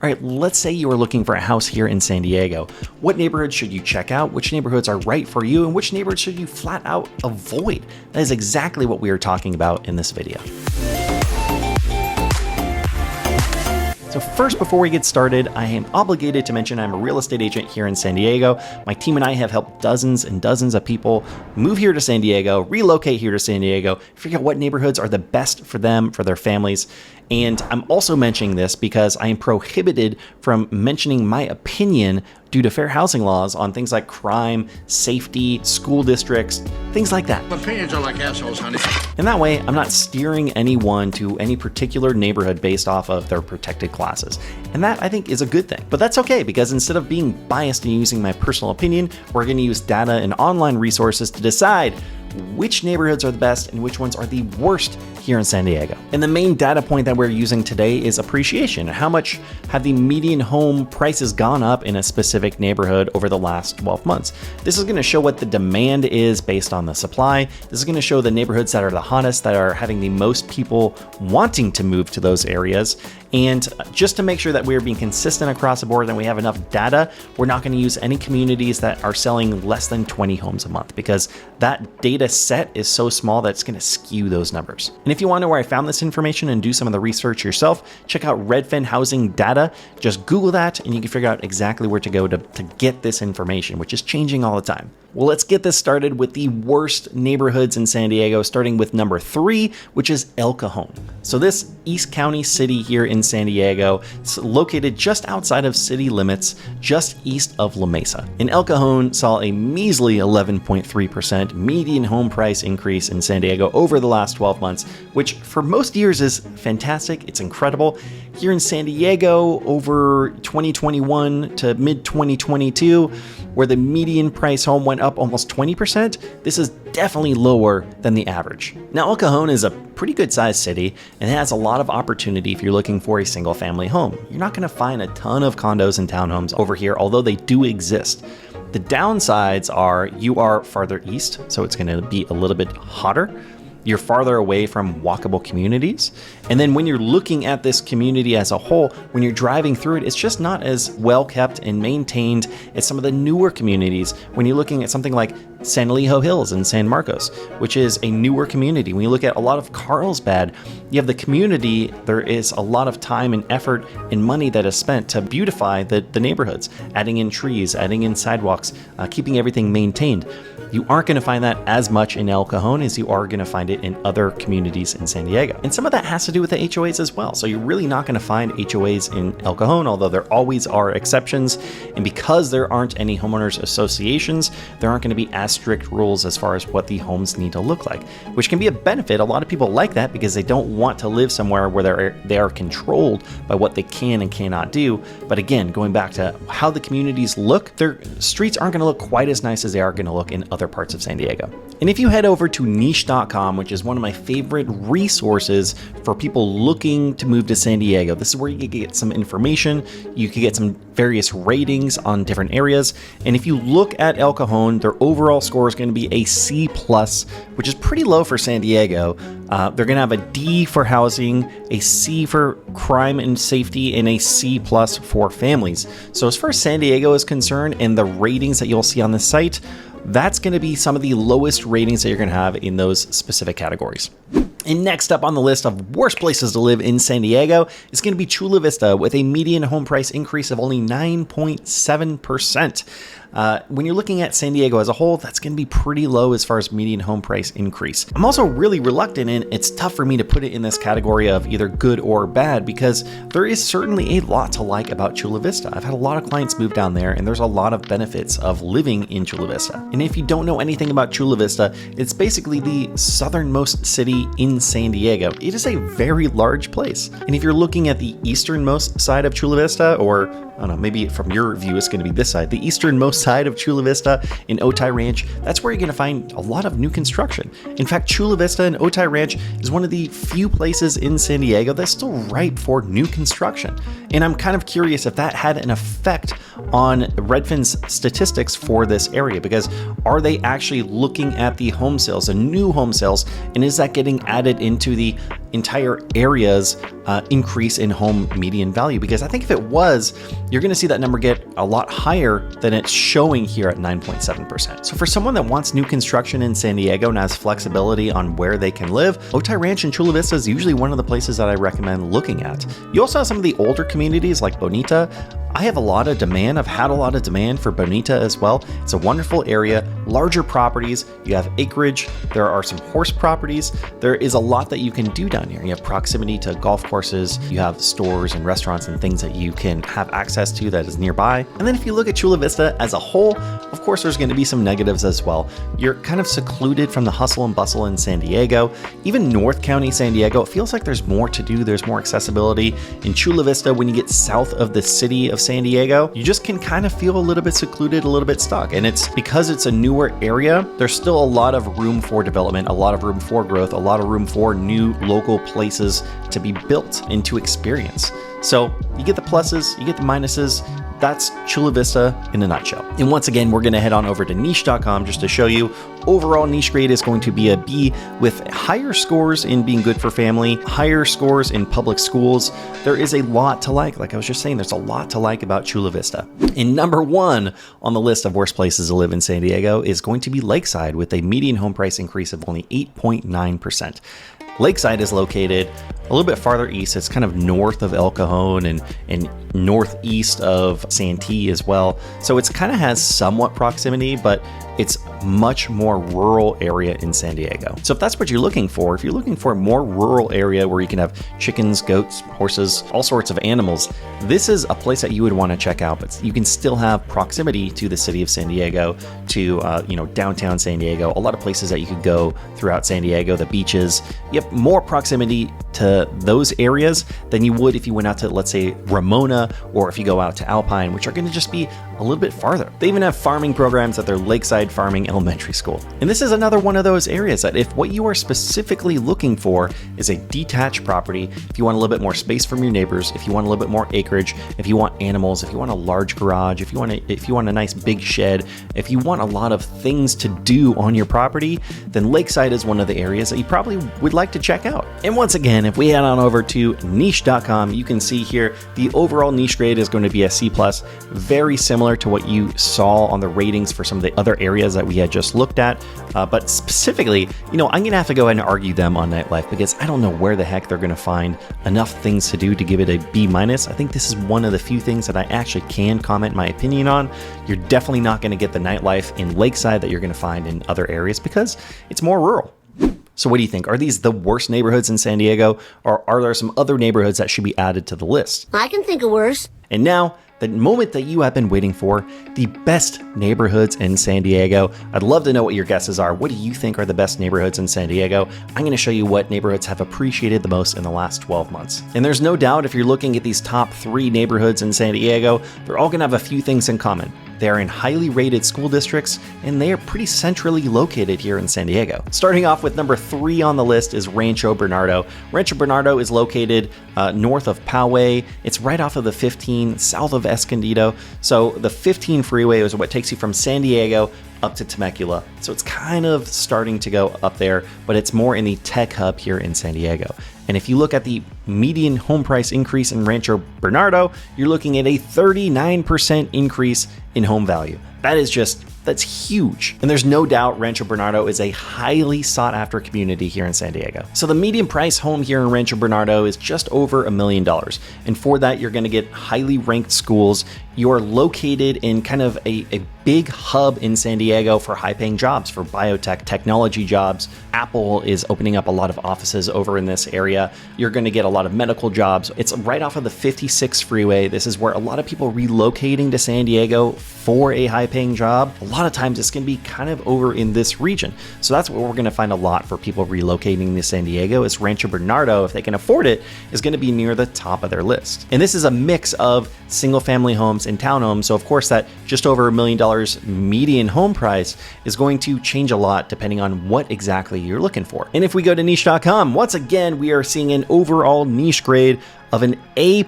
All right, let's say you are looking for a house here in San Diego. What neighborhoods should you check out? Which neighborhoods are right for you? And which neighborhoods should you flat out avoid? That is exactly what we are talking about in this video. So first, before we get started, I am obligated to mention I'm a real estate agent here in San Diego. My team and I have helped dozens and dozens of people move here to San Diego, relocate here to San Diego, figure out what neighborhoods are the best for them, for their families. And I'm also mentioning this because I am prohibited from mentioning my opinion due to fair housing laws on things like crime, safety, school districts, things like that. Opinions are like assholes, honey. And that way, I'm not steering anyone to any particular neighborhood based off of their protected classes. And that, I think, is a good thing. But that's okay, because instead of being biased and using my personal opinion, we're going to use data and online resources to decide which neighborhoods are the best and which ones are the worst here in San Diego. And the main data point that we're using today is appreciation. How much have the median home prices gone up in a specific neighborhood over the last 12 months? This is going to show what the demand is based on the supply. This is going to show the neighborhoods that are the hottest, that are having the most people wanting to move to those areas. And just to make sure that we're being consistent across the board and we have enough data, we're not going to use any communities that are selling less than 20 homes a month, because that data set is so small that it's going to skew those numbers. And if you want to know where I found this information and do some of the research yourself, check out Redfin Housing Data. Just Google that and you can figure out exactly where to go to get this information, which is changing all the time. Well, let's get this started with the worst neighborhoods in San Diego, starting with number 3, which is El Cajon. So this East County city here in San Diego, it's located just outside of city limits, just east of La Mesa. And El Cajon saw a measly 11.3% median home price increase in San Diego over the last 12 months, which for most years is fantastic. It's incredible. Here in San Diego, over 2021 to mid 2022, where the median price home went up almost 20%, this is definitely lower than the average. Now, El Cajon is a pretty good sized city and it has a lot of opportunity if you're looking for a single family home. You're not going to find a ton of condos and townhomes over here, although they do exist. The downsides are you are farther east, so it's going to be a little bit hotter. You're farther away from walkable communities. And then when you're looking at this community as a whole, when you're driving through it, it's just not as well kept and maintained as some of the newer communities. When you're looking at something like San Elijo Hills and San Marcos, which is a newer community. When you look at a lot of Carlsbad, you have the community, there is a lot of time and effort and money that is spent to beautify the neighborhoods, adding in trees, adding in sidewalks, keeping everything maintained. You aren't going to find that as much in El Cajon as you are going to find it in other communities in San Diego. And some of that has to do with the HOAs as well. So you're really not going to find HOAs in El Cajon, although there always are exceptions. And because there aren't any homeowners associations, there aren't going to be as strict rules as far as what the homes need to look like, which can be a benefit. A lot of people like that because they don't want to live somewhere where they are controlled by what they can and cannot do. But again, going back to how the communities look, their streets aren't going to look quite as nice as they are going to look in other parts of San Diego. And if you head over to niche.com, which is one of my favorite resources for people looking to move to San Diego, this is where you can get some information. You can get some various ratings on different areas. And if you look at El Cajon, their overall score is going to be a C+, which is pretty low for San Diego. They're going to have a D for housing, a C for crime and safety, and a C+ for families. So as far as San Diego is concerned and the ratings that you'll see on the site, that's going to be some of the lowest ratings that you're going to have in those specific categories. And next up on the list of worst places to live in San Diego is going to be Chula Vista, with a median home price increase of only 9.7%. When you're looking at San Diego as a whole, that's going to be pretty low as far as median home price increase. I'm also really reluctant, and it's tough for me to put it in this category of either good or bad, because there is certainly a lot to like about Chula Vista. I've had a lot of clients move down there, and there's a lot of benefits of living in Chula Vista. And if you don't know anything about Chula Vista, it's basically the southernmost city in San Diego. It is a very large place. And if you're looking at the easternmost side of Chula Vista, or I don't know, maybe from your view it's going to be this side, the easternmost side of Chula Vista in Otay Ranch, that's where you're going to find a lot of new construction. In fact, Chula Vista and Otay Ranch is one of the few places in San Diego that's still ripe for new construction. And I'm kind of curious if that had an effect on Redfin's statistics for this area, because are they actually looking at the home sales, the new home sales, and is that getting added into the entire area's increase in home median value, because I think if it was, you're going to see that number get a lot higher than it's showing here at 9.7%. So for someone that wants new construction in San Diego and has flexibility on where they can live, Otay Ranch in Chula Vista is usually one of the places that I recommend looking at. You also have some of the older communities like Bonita. I have a lot of demand. I've had a lot of demand for Bonita as well. It's a wonderful area, larger properties. You have acreage. There are some horse properties. There is a lot that you can do down here. You have proximity to golf courses. You have stores and restaurants and things that you can have access to that is nearby. And then if you look at Chula Vista as a whole, of course, there's going to be some negatives as well. You're kind of secluded from the hustle and bustle in San Diego. Even North County San Diego, it feels like there's more to do. There's more accessibility. In Chula Vista, when you get south of the city of San Diego, you just can kind of feel a little bit secluded, a little bit stuck. And it's because it's a newer area, there's still a lot of room for development, a lot of room for growth, a lot of room for new local places to be built and to experience. So you get the pluses, you get the minuses. That's Chula Vista in a nutshell. And once again, we're going to head on over to niche.com just to show you overall niche grade is going to be a B with higher scores in being good for family, higher scores in public schools. There is a lot to like I was just saying, there's a lot to like about Chula Vista. And number one on the list of worst places to live in San Diego is going to be Lakeside with a median home price increase of only 8.9%. Lakeside is located a little bit farther east. It's kind of north of El Cajon and northeast of Santee as well. So it's kind of has somewhat proximity, but it's much more rural area in San Diego. So if that's what you're looking for, if you're looking for a more rural area where you can have chickens, goats, horses, all sorts of animals, this is a place that you would want to check out. But you can still have proximity to the city of San Diego, to downtown San Diego, a lot of places that you could go throughout San Diego, the beaches. You have more proximity to those areas than you would if you went out to, let's say, Ramona, or if you go out to Alpine, which are going to just be a little bit farther. They even have farming programs at their Lakeside Farming Elementary School. And this is another one of those areas that if what you are specifically looking for is a detached property, if you want a little bit more space from your neighbors, if you want a little bit more acreage, if you want animals, if you want a large garage, if you want a nice big shed, if you want a lot of things to do on your property, then Lakeside is one of the areas that you probably would like to check out. And once again, if we head on over to niche.com, you can see here the overall niche grade is going to be a C+, very similar to what you saw on the ratings for some of the other areas that we had just looked at. But specifically, I'm going to have to go ahead and argue them on nightlife because I don't know where the heck they're going to find enough things to do to give it a B-. I think this is one of the few things that I actually can comment my opinion on. You're definitely not going to get the nightlife in Lakeside that you're going to find in other areas because it's more rural. So what do you think? Are these the worst neighborhoods in San Diego, or are there some other neighborhoods that should be added to the list? I can think of worse. And now, the moment that you have been waiting for, the best neighborhoods in San Diego. I'd love to know what your guesses are. What do you think are the best neighborhoods in San Diego? I'm going to show you what neighborhoods have appreciated the most in the last 12 months. And there's no doubt if you're looking at these top 3 neighborhoods in San Diego, they're all going to have a few things in common. They are in highly rated school districts, and they are pretty centrally located here in San Diego. Starting off with number 3 on the list is Rancho Bernardo. Rancho Bernardo is located north of Poway. It's right off of the 15, south of Escondido. So the 15 freeway is what takes you from San Diego up to Temecula. So it's kind of starting to go up there, but it's more in the tech hub here in San Diego. And if you look at the median home price increase in Rancho Bernardo, you're looking at a 39% increase in home value. That's huge. And there's no doubt Rancho Bernardo is a highly sought after community here in San Diego. So the median price home here in Rancho Bernardo is just over $1 million. And for that, you're going to get highly ranked schools. You're located in kind of a big hub in San Diego for high paying jobs, for biotech, technology jobs. Apple is opening up a lot of offices over in this area. You're going to get a lot of medical jobs. It's right off of the 56 freeway. This is where a lot of people relocating to San Diego for a high paying job. A lot of times it's going to be kind of over in this region. So that's what we're going to find a lot for people relocating to San Diego is Rancho Bernardo, if they can afford it, is going to be near the top of their list. And this is a mix of single family homes and townhomes. So of course that just over $1 million median home price is going to change a lot depending on what exactly you're looking for. And if we go to niche.com, once again, we are seeing an overall niche grade of an A+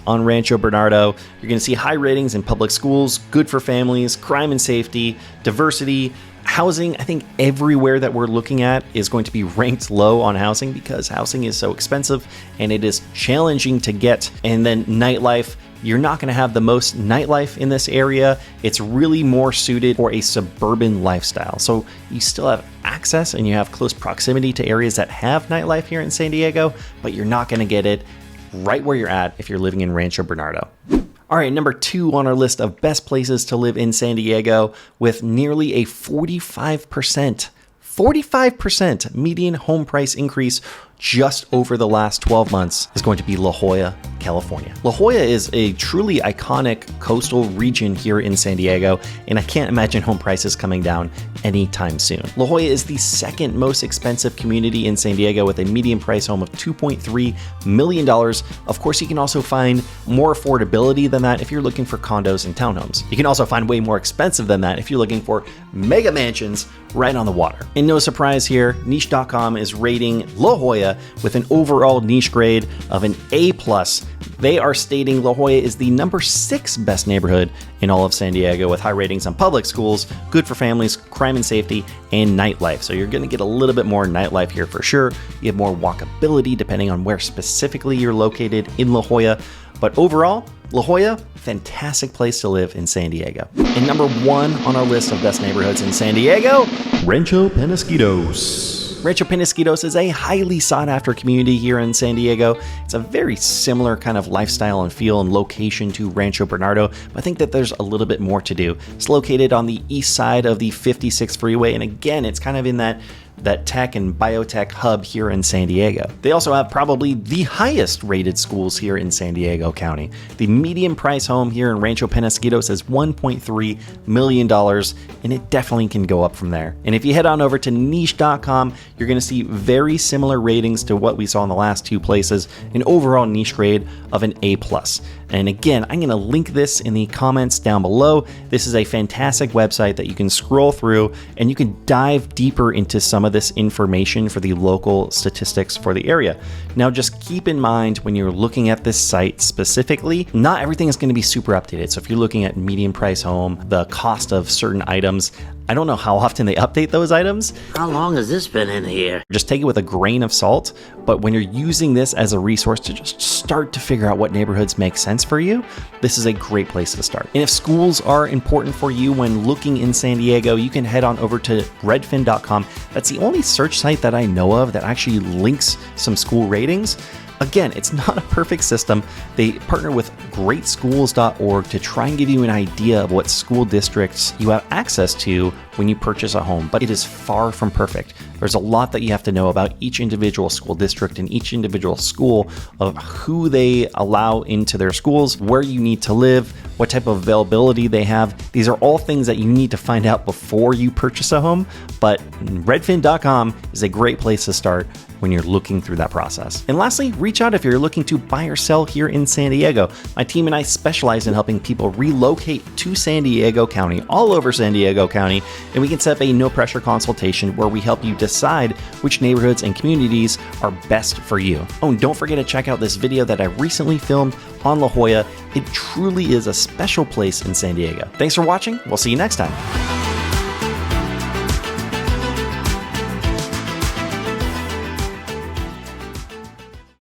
on Rancho Bernardo. You're going to see high ratings in public schools, good for families, crime and safety, diversity, Housing, I think everywhere that we're looking at is going to be ranked low on housing because housing is so expensive and it is challenging to get. And then nightlife, you're not going to have the most nightlife in this area. It's really more suited for a suburban lifestyle. So you still have access and you have close proximity to areas that have nightlife here in San Diego, but you're not going to get it right where you're at if you're living in Rancho Bernardo. All right, number 2 on our list of best places to live in San Diego with nearly a 45% median home price increase just over the last 12 months is going to be La Jolla, California. La Jolla is a truly iconic coastal region here in San Diego, and I can't imagine home prices coming down anytime soon. La Jolla is the second most expensive community in San Diego with a median price home of $2.3 million. Of course, you can also find more affordability than that if you're looking for condos and townhomes. You can also find way more expensive than that if you're looking for mega mansions right on the water. And no surprise here, niche.com is rating La Jolla with an overall niche grade of an A+. They are stating La Jolla is the number 6 best neighborhood in all of San Diego with high ratings on public schools, good for families, crime and safety, and nightlife. So you're going to get a little bit more nightlife here for sure. You have more walkability depending on where specifically you're located in La Jolla. But overall, La Jolla, fantastic place to live in San Diego. And number 1 on our list of best neighborhoods in San Diego, Rancho Penasquitos. Rancho Penasquitos is a highly sought after community here in San Diego. It's a very similar kind of lifestyle and feel and location to Rancho Bernardo, but I think that there's a little bit more to do. It's located on the east side of the 56 freeway, and again, it's kind of in that tech and biotech hub here in San Diego. They also have probably the highest rated schools here in San Diego County. The median price home here in Rancho Penasquitos is $1.3 million, and it definitely can go up from there. And if you head on over to niche.com, you're going to see very similar ratings to what we saw in the last 2 places, an overall niche grade of an A+. And again, I'm going to link this in the comments down below. This is a fantastic website that you can scroll through and you can dive deeper into some of this information for the local statistics for the area. Now, just keep in mind when you're looking at this site specifically, not everything is going to be super updated. So if you're looking at median price home, the cost of certain items, I don't know how often they update those items. How long has this been in here? Just take it with a grain of salt. But when you're using this as a resource to just start to figure out what neighborhoods make sense for you, this is a great place to start. And if schools are important for you when looking in San Diego, you can head on over to redfin.com. That's the only search site that I know of that actually links some school ratings. Again, it's not a perfect system. They partner with greatschools.org to try and give you an idea of what school districts you have access to when you purchase a home, but it is far from perfect. There's a lot that you have to know about each individual school district and each individual school of who they allow into their schools, where you need to live, what type of availability they have. These are all things that you need to find out before you purchase a home, but redfin.com is a great place to start when you're looking through that process. And lastly, reach out if you're looking to buy or sell here in San Diego. My team and I specialize in helping people relocate to San Diego County, all over San Diego County, and we can set up a no-pressure consultation where we help you decide which neighborhoods and communities are best for you. Oh, and don't forget to check out this video that I recently filmed on La Jolla. It truly is a special place in San Diego. Thanks for watching. We'll see you next time.